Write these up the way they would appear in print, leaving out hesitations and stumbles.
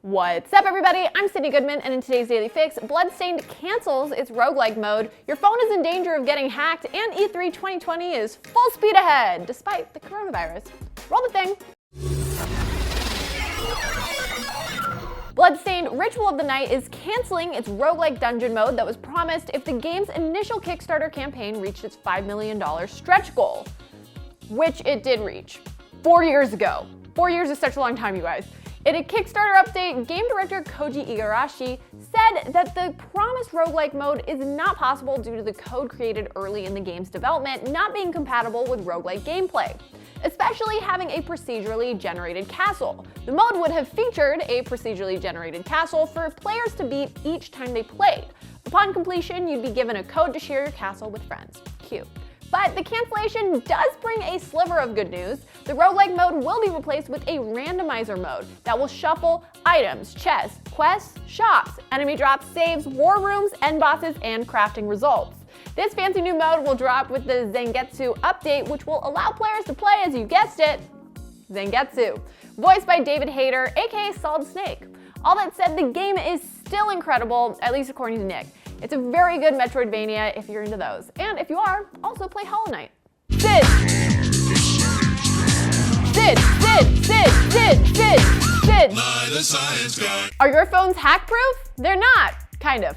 What's up, everybody? I'm Sydnee Goodman, and in today's Daily Fix, Bloodstained cancels its roguelike mode, your phone is in danger of getting hacked, and E3 2020 is full speed ahead, despite the coronavirus. Roll the thing. Bloodstained Ritual of the Night is canceling its roguelike dungeon mode that was promised if the game's initial Kickstarter campaign reached its $5 million stretch goal, which it did reach 4 years ago. 4 years is such a long time, you guys. In a Kickstarter update, game director Koji Igarashi said that the promised roguelike mode is not possible due to the code created early in the game's development not being compatible with roguelike gameplay, especially having a procedurally generated castle. The mode would have featured a procedurally generated castle for players to beat each time they played. Upon completion, you'd be given a code to share your castle with friends. Cute. But the cancellation does bring a sliver of good news. The roguelike mode will be replaced with a randomizer mode that will shuffle items, chests, quests, shops, enemy drops, saves, war rooms, end bosses, and crafting results. This fancy new mode will drop with the Zangetsu update, which will allow players to play as, you guessed it, Zangetsu, voiced by David Hayter, aka Solid Snake. All that said, the game is still incredible, at least according to Nick. It's a very good Metroidvania if you're into those. And if you are, also play Hollow Knight. Sid! Sid! Sid! Sid! Sid! Sid! Sid! Are your phones hack-proof? They're not, kind of.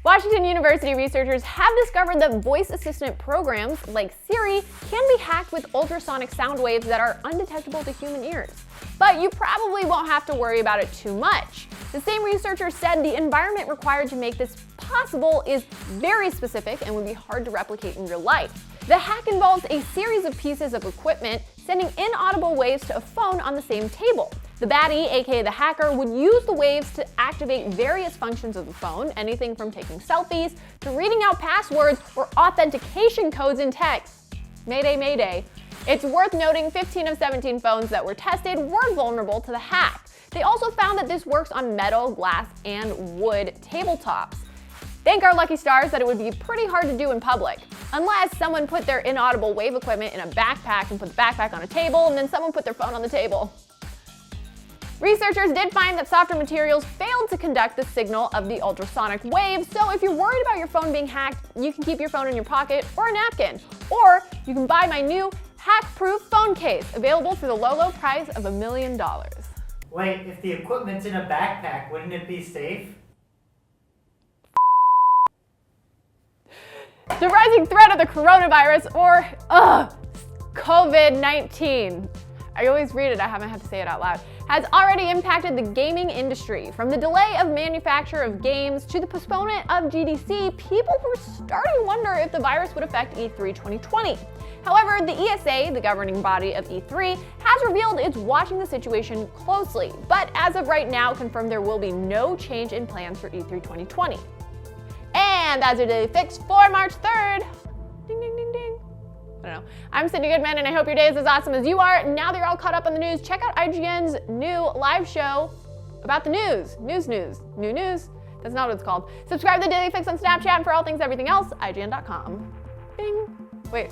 Washington University researchers have discovered that voice assistant programs like Siri can be hacked with ultrasonic sound waves that are undetectable to human ears. But you probably won't have to worry about it too much. The same researchers said the environment required to make this possible is very specific and would be hard to replicate in real life. The hack involves a series of pieces of equipment sending inaudible waves to a phone on the same table. The baddie, aka the hacker, would use the waves to activate various functions of the phone, anything from taking selfies to reading out passwords or authentication codes in text. Mayday, mayday. It's worth noting 15 of 17 phones that were tested were vulnerable to the hack. They also found that this works on metal, glass, and wood tabletops. Thank our lucky stars that it would be pretty hard to do in public, unless someone put their inaudible wave equipment in a backpack and put the backpack on a table, and then someone put their phone on the table. Researchers did find that softer materials failed to conduct the signal of the ultrasonic waves, so if you're worried about your phone being hacked, you can keep your phone in your pocket or a napkin. Or you can buy my new hack-proof phone case, available for the low, low price of $1 million. Wait, if the equipment's in a backpack, wouldn't it be safe? The rising threat of the coronavirus, or COVID-19. I always read it, I haven't had to say it out loud, has already impacted the gaming industry. From the delay of manufacture of games to the postponement of GDC, people were starting to wonder if the virus would affect E3 2020. However, the ESA, the governing body of E3, has revealed it's watching the situation closely, but as of right now confirmed there will be no change in plans for E3 2020. And that's your Daily Fix for March 3rd. Ding, ding, ding, ding. I don't know. I'm Sydnee Goodman, and I hope your day is as awesome as you are. Now that you're all caught up on the news, check out IGN's new live show about the news. New news. That's not what it's called. Subscribe to the Daily Fix on Snapchat, and for all things everything else, IGN.com. Bing. Wait.